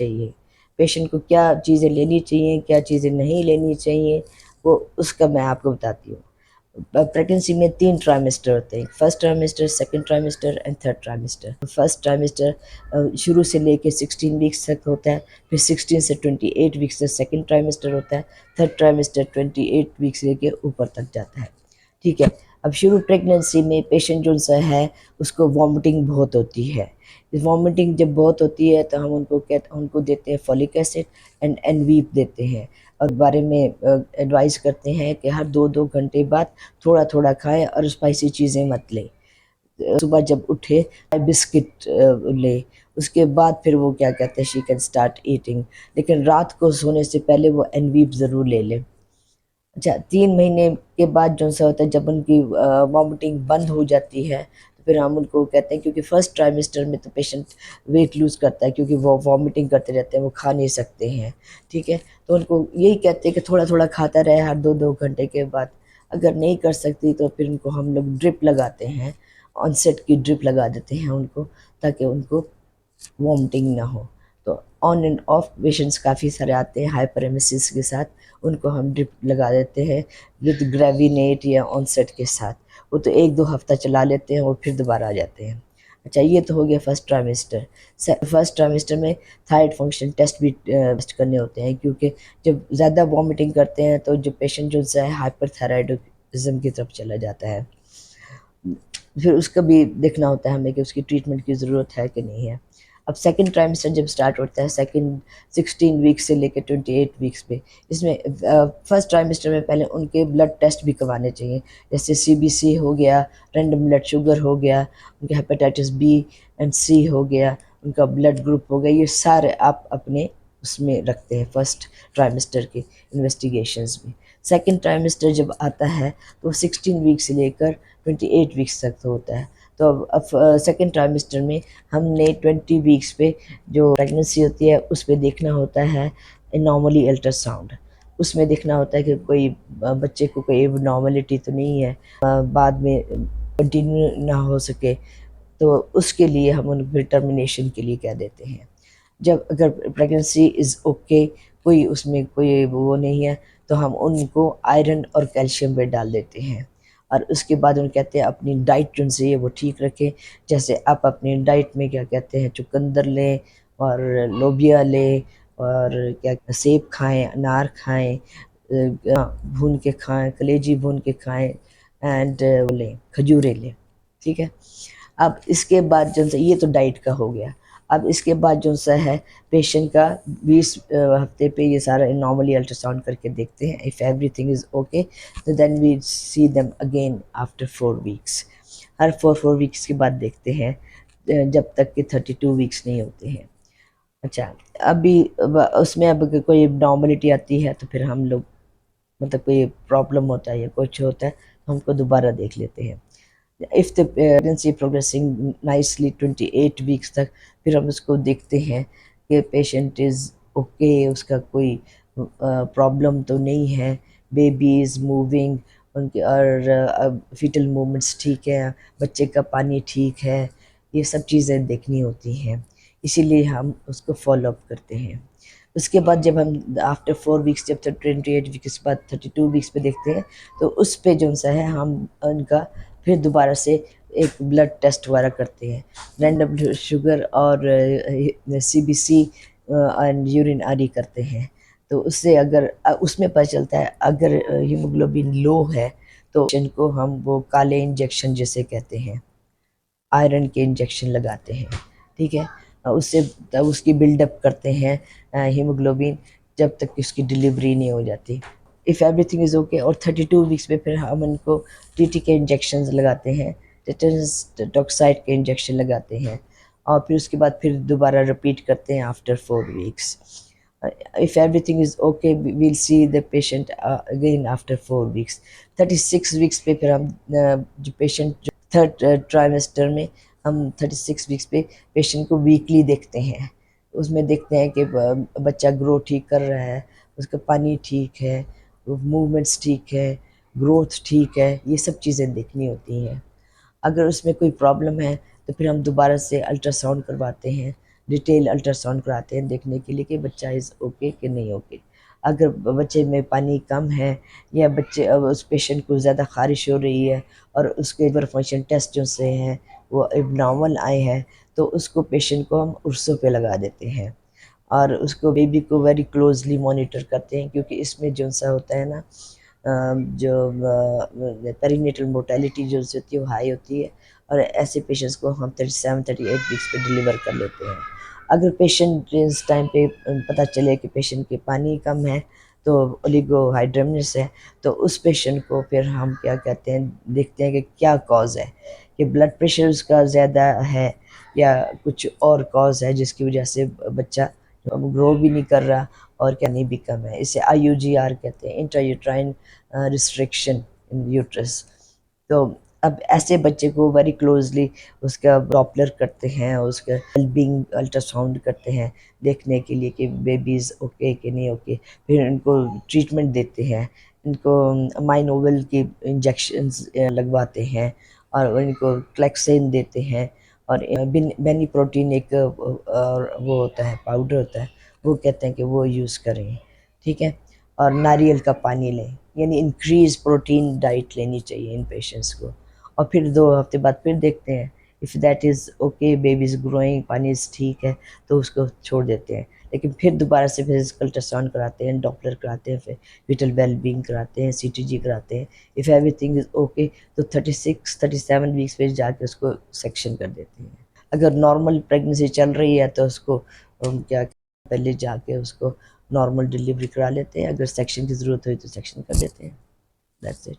चाहिए, पेशेंट को क्या चीज़ें लेनी चाहिए, क्या चीज़ें नहीं लेनी चाहिए, वो उसका मैं आपको बताती हूँ। प्रेगनेंसी में 3 ट्राइमेस्टर होते हैं, first trimester, second trimester and third trimester. First trimester शुरू से लेके 16 वीक्स तक होता है, फिर 16 से 28 वीक्स तक सेकंड ट्राइमेस्टर होता है, थर्ड ट्राइमेस्टर 28 वीक्स लेके ऊपर तक जाता है, ठीक है। अब शुरू प्रेगनेंसी में पेशेंट जो सा है उसको वॉमिटिंग बहुत होती है। वॉमिटिंग जब बहुत होती है तो हम उनको देते हैं फॉलिक एसिड एंड एनवीप देते हैं, और बारे में एडवाइस करते हैं कि हर 2-2 घंटे बाद थोड़ा थोड़ा खाएं और स्पाइसी चीज़ें मत लें। सुबह जब उठे बिस्किट ले, उसके बाद फिर वो क्या कहते हैं शी कैन स्टार्ट ईटिंग, लेकिन रात को सोने से पहले वो एनवीप ज़रूर ले लें। अच्छा, 3 महीने के बाद जो-सा होता है जब उनकी वॉमिटिंग बंद हो जाती है, तो फिर हम उनको कहते हैं, क्योंकि फर्स्ट ट्राइमेस्टर में तो पेशेंट वेट लूज़ करता है क्योंकि वो वॉमिटिंग करते रहते हैं, वो खा नहीं सकते हैं, ठीक है? तो उनको यही कहते हैं कि थोड़ा-थोड़ा खाता रहे हर 2-2 घंटे के बाद। अगर नहीं कर सकती तो फिर उनको हम लोग ड्रिप लगाते हैं, ऑनसेट की ड्रिप लगा देते हैं उनको, ताकि उनको वॉमिटिंग ना हो। तो ऑन एंड ऑफ पेशेंट्स काफ़ी सारे आते हैं हाइपरेमेसिस के साथ, उनको हम ड्रिप लगा देते हैं विद ग्रेविनेट या ऑनसेट के साथ। वो तो 1-2 हफ्ता चला लेते हैं और फिर दोबारा आ जाते हैं। अच्छा, ये तो हो गया फर्स्ट ट्राइमेस्टर। फर्स्ट ट्राइमेस्टर में थायराइड फंक्शन टेस्ट भी टेस्ट करने होते हैं, क्योंकि जब ज़्यादा वॉमिटिंग करते हैं तो जो पेशेंट जो है हाइपरथायराइडिज्म की तरफ चला जाता है। फिर उसका भी देखना होता है हमें कि उसकी ट्रीटमेंट की ज़रूरत है कि नहीं है। अब सेकंड ट्राइमेस्टर जब स्टार्ट होता है, सेकंड 16 वीक्स से लेकर 28 वीक्स पे, इसमें फर्स्ट ट्राइमेस्टर में पहले उनके ब्लड टेस्ट भी करवाने चाहिए, जैसे सीबीसी हो गया, रैंडम ब्लड शुगर हो गया, उनके हेपेटाइटिस बी एंड सी हो गया, उनका ब्लड ग्रुप हो गया, ये सारे आप अपने उसमें रखते हैं फर्स्ट ट्राइमेस्टर के इन्वेस्टिगेशंस में। सेकंड ट्राइमेस्टर जब आता है तो 16 वीक से लेकर 28 वीक्स तक होता है। तो अब सेकंड ट्राइमेस्टर में हमने 20 वीक्स पे जो प्रेगनेंसी होती है उस पे देखना होता है नॉर्मली अल्ट्रासाउंड। उसमें देखना होता है कि कोई बच्चे को कोई एबनॉर्मलिटी तो नहीं है, बाद में कंटिन्यू ना हो सके, तो उसके लिए हम उनको फिर टर्मिनेशन के लिए कह देते हैं। जब अगर प्रेगनेंसी इज़ ओके, कोई उसमें कोई वो नहीं है, तो हम उनको आयरन और कैल्शियम बेड डाल देते हैं, और उसके बाद उन्हें कहते हैं अपनी डाइट जो है वो ठीक रखें। जैसे आप अपनी डाइट में क्या कहते हैं चुकंदर लें और लोबिया लें, और क्या सेब खाएँ, अनार खाएँ, भून के खाएँ, कलेजी भून के खाएँ, एंड वो लें, खजूरें लें, ठीक है? अब इसके बाद जो ये तो डाइट का हो गया। अब इसके बाद जो सा है पेशेंट का 20 हफ्ते पे ये सारा नॉर्मली अल्ट्रासाउंड करके देखते हैं। इफ़ एवरीथिंग इज़ ओके, तो then we see them again after 4 weeks. हर 4 वीक्स के बाद देखते हैं, जब तक कि 32 वीक्स नहीं होते हैं। अच्छा, अभी उसमें अब अगर कोई नॉर्मलिटी आती है तो फिर हम लोग, मतलब कोई प्रॉब्लम होता है या कुछ होता है, तो हमको दोबारा देख लेते हैं। If the pregnancy progressing nicely 28 weeks तक, फिर हम उसको देखते हैं कि पेशेंट इज़ ओके, उसका कोई प्रॉब्लम तो नहीं है, बेबी इज़ मूविंग, उनके और फीटल मूवमेंट्स ठीक है, बच्चे का पानी ठीक है, ये सब चीज़ें देखनी होती हैं, इसीलिए हम उसको फॉलो अप करते हैं। उसके बाद जब हम आफ्टर 4 वीक्स, जब तक 28 वीक्स के बाद 32 वीक्स पे देखते हैं, तो उस पे जो-सा है हम उनका फिर दोबारा से एक ब्लड टेस्ट वगैरह करते हैं, रैंडम शुगर और सीबीसी एंड यूरिन आरई करते हैं। तो उससे अगर उसमें पता चलता है अगर हीमोग्लोबिन लो है, तो पेशेंट को हम वो काले इंजेक्शन जिसे कहते हैं, आयरन के इंजेक्शन लगाते हैं, ठीक है? उससे तब उसकी बिल्डअप करते हैं हीमोग्लोबिन, जब तक कि उसकी डिलीवरी नहीं हो जाती। इफ़ एवरीथिंग इज़ ओके, और 32 वीक्स पे फिर हम उनको टीटी के इंजेक्शंस लगाते हैं, टेटनस टॉक्साइड के इंजेक्शन लगाते हैं, और फिर उसके बाद फिर दोबारा रिपीट करते हैं after 4 weeks. If everything is okay, we will see the patient again after 4 weeks. 36 weeks पे फिर हम जो पेशेंट थर्ड ट्राइमेस्टर में हम 36 वीक्स पे पेशेंट को वीकली देखते हैं। उसमें देखते हैं कि बच्चा ग्रो ठीक कर रहा है, उसका पानी ठीक है, मूवमेंट्स ठीक है, ग्रोथ ठीक है, ये सब चीज़ें देखनी होती हैं। अगर उसमें कोई प्रॉब्लम है तो फिर हम दोबारा से अल्ट्रासाउंड करवाते हैं, डिटेल अल्ट्रासाउंड कराते हैं देखने के लिए कि बच्चा इज़ ओके कि नहीं ओके। अगर बच्चे में पानी कम है या बच्चे उस पेशेंट को ज़्यादा ख़ारिश हो रही है और उसके लिवर फंक्शन टेस्ट जो से हैं वो एबनॉर्मल आए हैं, तो उसको पेशेंट को हम उर्सों पे लगा देते हैं और उसको बेबी को वेरी क्लोजली मॉनिटर करते हैं, क्योंकि इसमें जो सा होता है ना जो पेरीनेटल मोर्टेलिटी जो होती है वो हाई होती है, और ऐसे पेशेंट्स को हम 37-38 वीक्स पे डिलीवर कर लेते हैं। अगर पेशेंट इस टाइम पे पता चले कि पेशेंट के पानी कम है, तो ओलिगोहाइड्रमनिस है, तो उस पेशेंट को फिर हम क्या कहते हैं, देखते हैं कि क्या कॉज़ है, कि ब्लड प्रेशर उसका ज़्यादा है या कुछ और कॉज़ है जिसकी वजह से बच्चा ग्रो भी नहीं कर रहा और पानी भी कम है। इसे IUGR कहते हैं, इंट्रायूट्राइन रिस्ट्रिक्शन इन यूट्रस। तो अब ऐसे बच्चे को वेरी क्लोजली उसका डॉपलर करते हैं, उसका वेलबींग अल्ट्रासाउंड करते हैं देखने के लिए कि बेबीज़ ओके कि नहीं ओके। फिर इनको ट्रीटमेंट देते हैं, इनको माइनोवेल की इंजेक्शंस लगवाते हैं और इनको क्लेक्सेन देते हैं, और बेनी प्रोटीन एक और वो होता है पाउडर होता है, वो कहते हैं कि वो यूज़ करें, ठीक है। और नारियल का पानी लें, यानी इंक्रीज़ प्रोटीन डाइट लेनी चाहिए इन पेशेंट्स को। और फिर 2 हफ्ते बाद फिर देखते हैं, if that is okay, baby is growing, पानी इज़ ठीक है, तो उसको छोड़ देते हैं। लेकिन फिर दोबारा से फिजिकल अल्ट्रासाउंड कराते हैं, डॉपलर कराते हैं, फिर विटल वेलबींग कराते हैं, CTG कराते हैं। इफ़ एवरीथिंग इज़ ओके, तो 36-37 वीक्स पे जाके उसको सेक्शन कर देते हैं। अगर नॉर्मल प्रेगनेंसी चल रही है तो उसको क्या पहले जाके उसको नॉर्मल डिलीवरी करा लेते हैं, अगर सेक्शन की ज़रूरत हुई तो सेक्शन कर देते हैं। That's it.